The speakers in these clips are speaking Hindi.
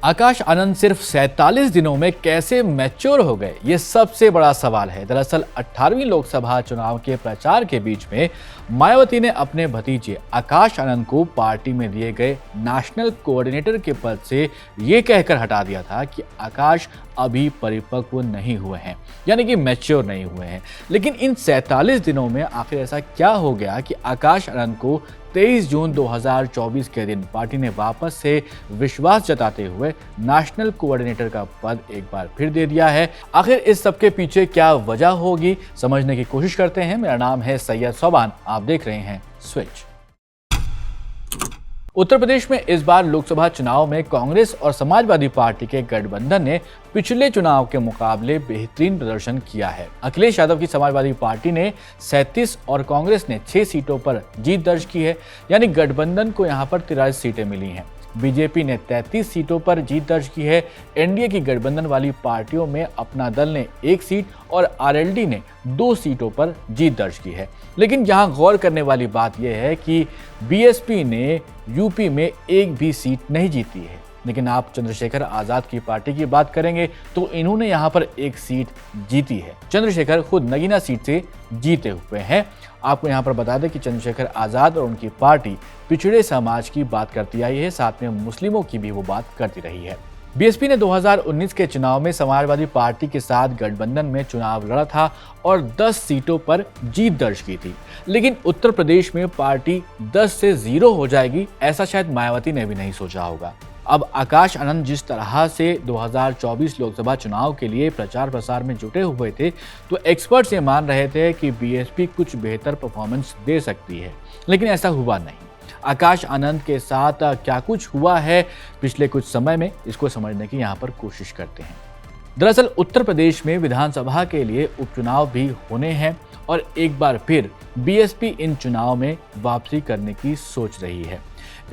आकाश आनंद सिर्फ 47 दिनों में कैसे मैच्योर हो गए, ये सबसे बड़ा सवाल है। दरअसल 18वीं लोकसभा चुनाव के प्रचार के बीच में मायावती ने अपने भतीजे आकाश आनंद को पार्टी में दिए गए नेशनल कोऑर्डिनेटर के पद से ये कहकर हटा दिया था कि आकाश अभी परिपक्व नहीं हुए हैं, यानी कि मैच्योर नहीं हुए हैं। लेकिन इन 47 दिनों में आखिर ऐसा क्या हो गया कि आकाश आनंद को 23 जून 2024 के दिन पार्टी ने वापस से विश्वास जताते हुए नेशनल कोऑर्डिनेटर का पद एक बार फिर दे दिया है। आखिर इस सब के पीछे क्या वजह होगी, समझने की कोशिश करते हैं। मेरा नाम है सैयद सोबान, आप देख रहे हैं स्विच। उत्तर प्रदेश में इस बार लोकसभा चुनाव में कांग्रेस और समाजवादी पार्टी के गठबंधन ने पिछले चुनाव के मुकाबले बेहतरीन प्रदर्शन किया है। अखिलेश यादव की समाजवादी पार्टी ने 37 और कांग्रेस ने 6 सीटों पर जीत दर्ज की है, यानी गठबंधन को यहां पर 43 सीटें मिली हैं। बीजेपी ने 33 सीटों पर जीत दर्ज की है। एनडीए की गठबंधन वाली पार्टियों में अपना दल ने 1 सीट और आरएलडी ने 2 सीटों पर जीत दर्ज की है। लेकिन यहाँ गौर करने वाली बात यह है कि बीएसपी ने यूपी में एक भी सीट नहीं जीती है। लेकिन आप चंद्रशेखर आजाद की पार्टी की बात करेंगे तो इन्होंने यहाँ पर 1 सीट जीती है। चंद्रशेखर खुद नगीना सीट से जीते हुए हैं। आपको यहाँ पर बता दें कि चंद्रशेखर आजाद और उनकी पार्टी पिछड़े समाज की बात करती आई है, साथ में मुस्लिमों की भी वो बात करती रही है। बीएसपी ने 2019 के चुनाव में समाजवादी पार्टी के साथ गठबंधन में चुनाव लड़ा था और 10 सीटों पर जीत दर्ज की थी। लेकिन उत्तर प्रदेश में पार्टी 10 से 0 हो जाएगी, ऐसा शायद मायावती ने भी नहीं सोचा होगा। अब आकाश आनंद जिस तरह से 2024 लोकसभा चुनाव के लिए प्रचार प्रसार में जुटे हुए थे, तो एक्सपर्ट्स ये मान रहे थे कि बीएसपी कुछ बेहतर परफॉर्मेंस दे सकती है, लेकिन ऐसा हुआ नहीं। आकाश आनंद के साथ क्या कुछ हुआ है पिछले कुछ समय में, इसको समझने की यहाँ पर कोशिश करते हैं। दरअसल उत्तर प्रदेश में विधानसभा के लिए उपचुनाव भी होने हैं और एक बार फिर बीएसपी इन चुनाव में वापसी करने की सोच रही है।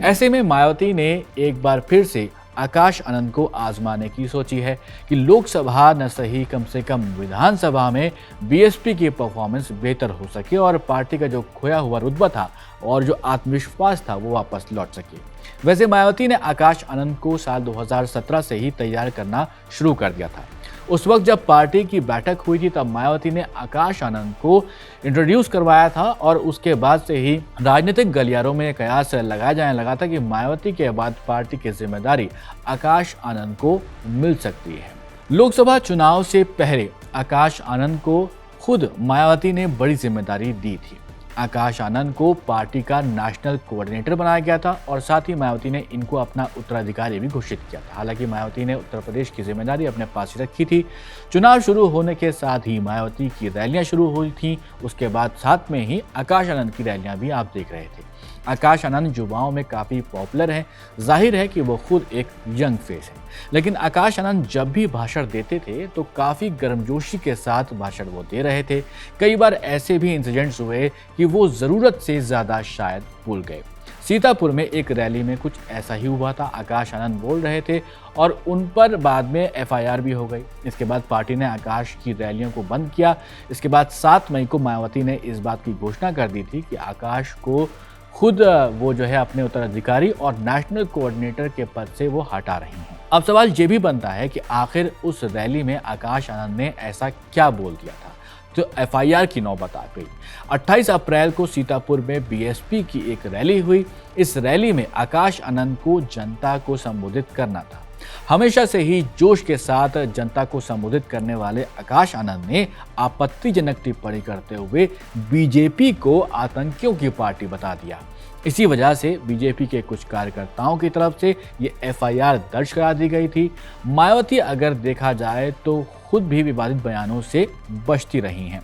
ऐसे में मायावती ने एक बार फिर से आकाश आनंद को आजमाने की सोची है कि लोकसभा न सही, कम से कम विधानसभा में बीएसपी की परफॉर्मेंस बेहतर हो सके और पार्टी का जो खोया हुआ रुतबा था और जो आत्मविश्वास था वो वापस लौट सके। वैसे मायावती ने आकाश आनंद को साल 2017 से ही तैयार करना शुरू कर दिया था। उस वक्त जब पार्टी की बैठक हुई थी तब मायावती ने आकाश आनंद को इंट्रोड्यूस करवाया था और उसके बाद से ही राजनीतिक गलियारों में कयास लगाया जाने लगा था कि मायावती के बाद पार्टी की जिम्मेदारी आकाश आनंद को मिल सकती है। लोकसभा चुनाव से पहले आकाश आनंद को खुद मायावती ने बड़ी जिम्मेदारी दी थी। आकाश आनंद को पार्टी का नेशनल कोऑर्डिनेटर बनाया गया था और साथ ही मायावती ने इनको अपना उत्तराधिकारी भी घोषित किया था। हालांकि मायावती ने उत्तर प्रदेश की जिम्मेदारी अपने पास ही रखी थी। चुनाव शुरू होने के साथ ही मायावती की रैलियां शुरू हुई थी। उसके बाद साथ में ही आकाश आनंद की रैलियां भी आप देख रहे थे। आकाश आनंद युवाओं में काफ़ी पॉपुलर हैं। जाहिर है कि वो खुद एक यंग फेस है, लेकिन आकाश आनंद जब भी भाषण देते थे तो काफ़ी गर्मजोशी के साथ भाषण वो दे रहे थे। कई बार ऐसे भी इंसिडेंट्स हुए कि वो ज़रूरत से ज़्यादा शायद भूल गए। सीतापुर में एक रैली में कुछ ऐसा ही हुआ था। आकाश आनंद बोल रहे थे और उन पर बाद में एफआईआर भी हो गई। इसके बाद पार्टी ने आकाश की रैलियों को बंद किया। इसके बाद 7 मई को मायावती ने इस बात की घोषणा कर दी थी कि आकाश को खुद वो जो है अपने उत्तराधिकारी और नेशनल कोऑर्डिनेटर के पद से वो हटा रही हैं। अब सवाल ये भी बनता है कि आखिर उस रैली में आकाश आनंद ने ऐसा क्या बोल दिया था तो एफआईआर की नौबत आ गई। 28 अप्रैल को सीतापुर में बीएसपी की एक रैली हुई। इस रैली में आकाश आनंद को जनता को संबोधित करना था। हमेशा से ही जोश के साथ जनता को संबोधित करने वाले आकाश आनंद ने आपत्तिजनक टिप्पणी करते हुए बीजेपी को आतंकियों की पार्टी बता दिया। इसी वजह से बीजेपी के कुछ कार्यकर्ताओं की तरफ से ये एफआईआर दर्ज करा दी गई थी। मायावती अगर देखा जाए तो खुद भी विवादित बयानों से बचती रही हैं।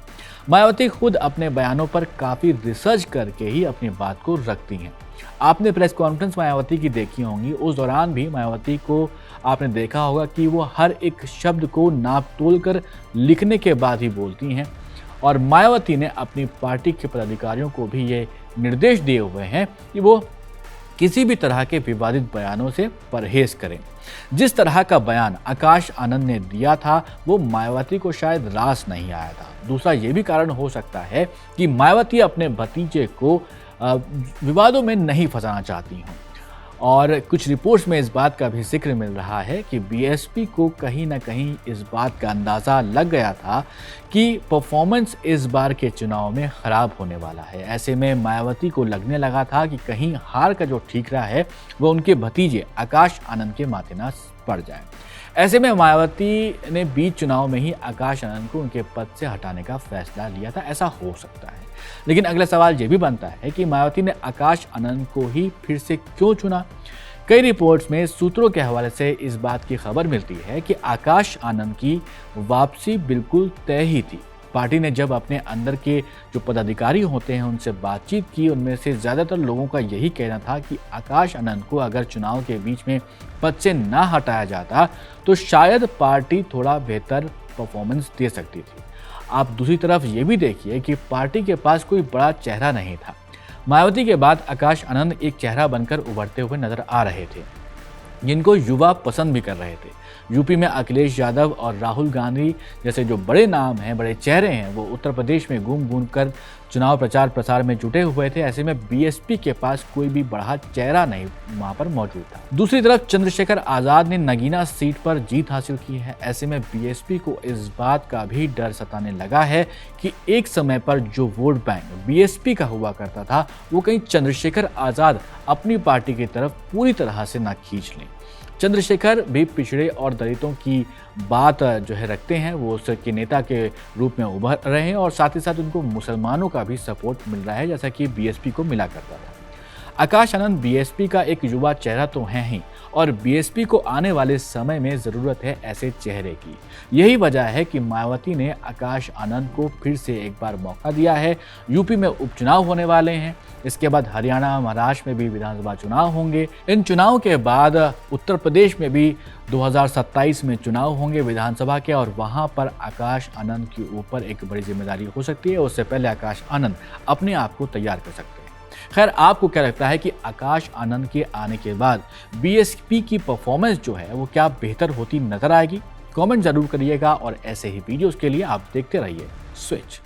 मायावती खुद अपने बयानों पर काफ़ी रिसर्च करके ही अपनी बात को रखती हैं। आपने प्रेस कॉन्फ्रेंस मायावती की देखी होंगी, उस दौरान भी मायावती को आपने देखा होगा कि वो हर एक शब्द को नाप तोल कर लिखने के बाद ही बोलती हैं। और मायावती ने अपनी पार्टी के पदाधिकारियों को भी ये निर्देश दिए हुए हैं कि वो किसी भी तरह के विवादित बयानों से परहेज करें। जिस तरह का बयान आकाश आनंद ने दिया था वो मायावती को शायद रास नहीं आया था। दूसरा ये भी कारण हो सकता है कि मायावती अपने भतीजे को विवादों में नहीं फंसाना चाहती हूँ। और कुछ रिपोर्ट्स में इस बात का भी जिक्र मिल रहा है कि बीएसपी को कहीं ना कहीं इस बात का अंदाज़ा लग गया था कि परफॉर्मेंस इस बार के चुनाव में ख़राब होने वाला है। ऐसे में मायावती को लगने लगा था कि कहीं हार का जो ठीकरा है वो उनके भतीजे आकाश आनंद के माथे न पड़ जाए। ऐसे में मायावती ने बीच चुनाव में ही आकाश आनंद को उनके पद से हटाने का फैसला लिया था। ऐसा हो सकता है, लेकिन अगला सवाल ये भी बनता है कि मायावती ने आकाश आनंद को ही फिर से क्यों चुना। कई रिपोर्ट्स में सूत्रों के हवाले से इस बात की खबर मिलती है कि आकाश आनंद की वापसी बिल्कुल तय ही थी। पार्टी ने जब अपने अंदर के जो पदाधिकारी होते हैं उनसे बातचीत की, उनमें से ज़्यादातर लोगों का यही कहना था कि आकाश आनंद को अगर चुनाव के बीच में पद से ना हटाया जाता तो शायद पार्टी थोड़ा बेहतर परफॉर्मेंस दे सकती थी। आप दूसरी तरफ ये भी देखिए कि पार्टी के पास कोई बड़ा चेहरा नहीं था। मायावती के बाद आकाश आनंद एक चेहरा बनकर उभरते हुए नजर आ रहे थे, जिनको युवा पसंद भी कर रहे थे। यूपी में अखिलेश यादव और राहुल गांधी जैसे जो बड़े नाम हैं, बड़े चेहरे हैं, वो उत्तर प्रदेश में घूम घूम कर चुनाव प्रचार प्रसार में जुटे हुए थे। ऐसे में बीएसपी के पास कोई भी बड़ा चेहरा नहीं वहां पर मौजूद था। दूसरी तरफ चंद्रशेखर आजाद ने नगीना सीट पर जीत हासिल की है। ऐसे में बीएसपी को इस बात का भी डर सताने लगा है कि एक समय पर जो वोट बैंक बीएसपी का हुआ करता था वो कहीं चंद्रशेखर आजाद अपनी पार्टी की तरफ पूरी तरह से ना खींच लें। चंद्रशेखर भी पिछड़े और दलितों की बात जो है रखते हैं, वो उसके नेता के रूप में उभर रहे हैं और साथ ही साथ उनको मुसलमानों का भी सपोर्ट मिल रहा है, जैसा कि बीएसपी को मिला करता था। आकाश आनंद बीएसपी का एक युवा चेहरा तो है ही, और बीएसपी को आने वाले समय में ज़रूरत है ऐसे चेहरे की। यही वजह है कि मायावती ने आकाश आनंद को फिर से एक बार मौका दिया है। यूपी में उपचुनाव होने वाले हैं, इसके बाद हरियाणा, महाराष्ट्र में भी विधानसभा चुनाव होंगे। इन चुनाव के बाद उत्तर प्रदेश में भी 2027 में चुनाव होंगे विधानसभा के, और वहां पर आकाश आनंद के ऊपर एक बड़ी जिम्मेदारी हो सकती है। उससे पहले आकाश आनंद अपने आप को तैयार कर सकते हैं। खैर, आपको क्या लगता है कि आकाश आनंद के आने के बाद बीएसपी की परफॉर्मेंस जो है वो क्या बेहतर होती नजर आएगी? कमेंट जरूर करिएगा और ऐसे ही वीडियोस के लिए आप देखते रहिए स्विच।